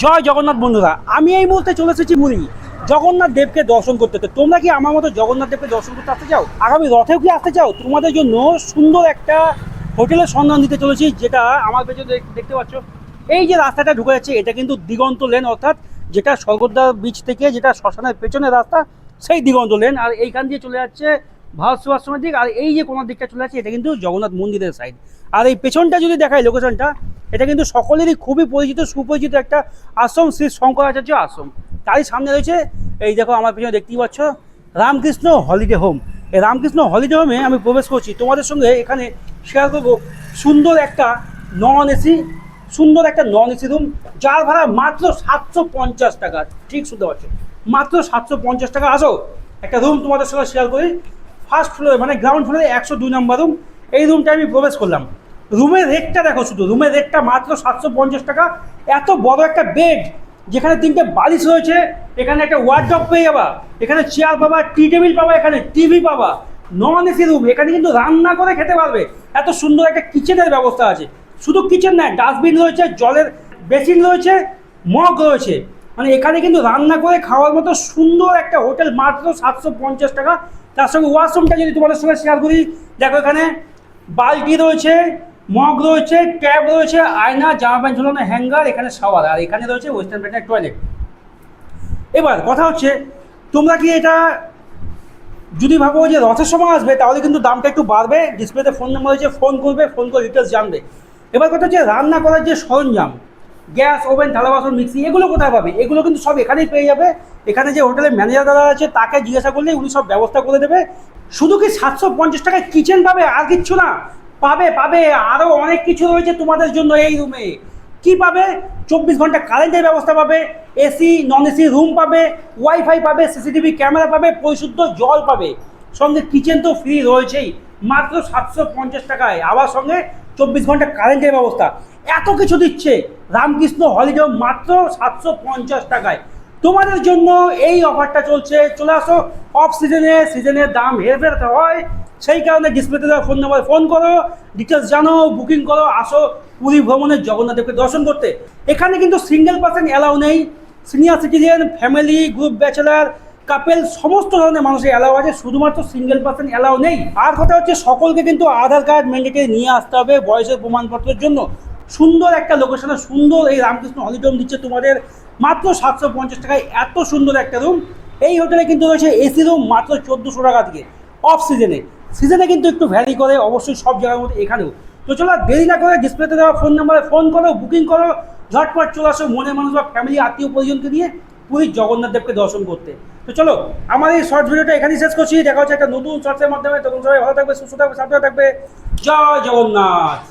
জয় জগন্নাথ বন্ধুরা, আমি এই মুহূর্তে চলে এসেছি পুরী জগন্নাথ দেবকে দর্শন করতে। তো তোমরা কি আমার মতো জগন্নাথ দেবকে দর্শন করতে আসতে চাও? আগামী রথেও কি আসতে চাও? তোমাদের জন্য সুন্দর একটা হোটেলের সন্ধান দিতে চলেছি, যেটা আমার পেছনে দেখতে পাচ্ছ। এই যে রাস্তাটা ঢুকে যাচ্ছে, এটা কিন্তু দিগন্ত লেন, অর্থাৎ যেটা স্বর্গদ্বার বিচ থেকে যেটা শ্মশানের পেছনের রাস্তা, সেই দিগন্ত লেন। আর এইখান দিয়ে চলে যাচ্ছে ভারত সেবাশ্রমের দিক। আর এই যে কোনার দিকটা চলে যাচ্ছে, এটা কিন্তু জগন্নাথ মন্দিরের সাইড। আর এই পেছনটা যদি দেখায় লোকেশনটা, এটা কিন্তু সকলেরই খুবই পরিচিত সুপরিচিত একটা আশ্রম, শ্রী শঙ্করাচার্য আশ্রম। তারই সামনে রয়েছে, এই দেখো আমার পিছনে দেখতেই পাচ্ছ, রামকৃষ্ণ হলিডে হোম। এই রামকৃষ্ণ হলিডে হোমে আমি প্রবেশ করছি। তোমাদের সঙ্গে এখানে শেয়ার করবো সুন্দর একটা নন এসি রুম, যার ভাড়া মাত্র 750 টাকা। ঠিক শুনতে পাচ্ছ, মাত্র 750 টাকা। আসো একটা রুম তোমাদের সঙ্গে শেয়ার করি। ফার্স্ট ফ্লোরে মানে গ্রাউন্ড ফ্লোরে 102 নম্বর রুম। এই রুমটা আমি প্রবেশ করলাম। রুমের রেটটা দেখো, শুধু রুমের রেটটা মাত্র 750 টাকা। এত বড় একটা বেড, যেখানে 3টে বালিশ রয়েছে, এখানে একটা ওয়ার্ডরোব পেয়ে যাবা, এখানে চেয়ার পাবা, টি টেবিল পাবা, এখানে টিভি পাবা। নন এসি রুম, এখানে কিন্তু রান্না করে খেতে পারবে। এত সুন্দর একটা কিচেনের ব্যবস্থা আছে। শুধু কিচেন নয়, ডাস্টবিন রয়েছে, জলের বেসিন রয়েছে, মগ রয়েছে। মানে এখানে কিন্তু রান্না করে খাওয়ার মতো সুন্দর একটা হোটেল, মাত্র 750 টাকা। তার সঙ্গে ওয়াশরুমটা যদি তোমাদের সঙ্গে শেয়ার করি, দেখো এখানে বালতি রয়েছে, মগ রয়েছে, ট্যাব রয়েছে, আয়না, জামা প্যান্ট ঝোলানো হ্যাঙ্গার, এখানে শাওয়ার, আর এখানে রয়েছে ওয়েস্টার্ন প্যাটার্নের টয়লেট। এবার কথা হচ্ছে, তোমরা কি এটা যদি ভাবো যে রথের সময় আসবে, তাহলে কিন্তু দামটা একটু বাড়বে। ডিসপ্লেতে ফোন নাম্বার রয়েছে, ফোন করবে, ফোন করে ডিটেলস জানবে। এবার কথা হচ্ছে, রান্না করার যে সরঞ্জাম, গ্যাস, ওভেন, থালা বাসন, মিক্সি, এগুলো কোথায় পাবে? এগুলো কিন্তু সব এখানেই পেয়ে যাবে। এখানে যে হোটেলের ম্যানেজার দাদা আছে, তাকে জিজ্ঞাসা করলে উনি সব ব্যবস্থা করে দেবে। শুধু কি 750 টাকায় কিচেন পাবে আর কিচ্ছু না? পাবে আরও অনেক কিছু রয়েছে তোমাদের জন্য এই রুমে। কি পাবে? 24 ঘন্টা কারেন্টের ব্যবস্থা পাবে, এসি নন এসি রুম পাবে, ওয়াইফাই পাবে, সিসিটিভি ক্যামেরা পাবে, পরিশুদ্ধ জল পাবে, সঙ্গে কিচেন তো ফ্রি রয়েছেই মাত্র 750 টাকায়। আবার সঙ্গে 24 ঘন্টা কারেন্টের ব্যবস্থা। এত কিছু দিচ্ছে রামকৃষ্ণ হলিডে হোম মাত্র 750 টাকায়। তোমাদের জন্য এই অফারটা চলছে। চলে আসো। অফ সিজনের দাম হেরফের হয়, সেই কারণে ডিসপ্লেতে দেওয়া ফোন নাম্বারে ফোন করো, ডিটেলস জানো, বুকিং করো, আসো পুরী ভ্রমণের জগন্নাথ দেবকে দর্শন করতে। এখানে কিন্তু সিঙ্গেল পার্সন অ্যালাউ নেই। Senior citizen, family, group, bachelor, couple, সমস্ত ধরনের মানুষের অ্যালাউ আছে, শুধুমাত্র সিঙ্গেল পার্সন অ্যালাউ নেই। আর কথা হচ্ছে, সকলকে কিন্তু আধার কার্ড ম্যান্ডেটরি নিয়ে আসতে হবে বয়সের প্রমাণপত্রের জন্য। সুন্দর একটা লোকেশনে সুন্দর এই রামকৃষ্ণ হলিডে হোম দিচ্ছে তোমাদের মাত্র 750 টাকায় এত সুন্দর একটা রুম। এই হোটেলে কিন্তু রয়েছে এসি রুম মাত্র 1400 টাকা থেকে। অফ সিজনে কিন্তু একটু ভ্যারি করে, অবশ্যই সব জায়গার মধ্যে এখানেও। তো চলো দেরি না করে ডিসপ্লেতে দেওয়া ফোন নাম্বারে ফোন করো, বুকিং করো, ঝটপট চলে আসো মনের মানুষ বা ফ্যামিলি আত্মীয় পরিজনকে নিয়ে পুরীর জগন্নাথ দেবকে দর্শন করতে। তো চলো, আমার এই শর্ট ভিডিওটা এখানেই শেষ করছি। দেখা হচ্ছে একটা নতুন শর্টসের মাধ্যমে। তখন সবাই ভালো থাকবে, সুস্থ থাকবে, সাবধানে থাকবে। জয় জগন্নাথ।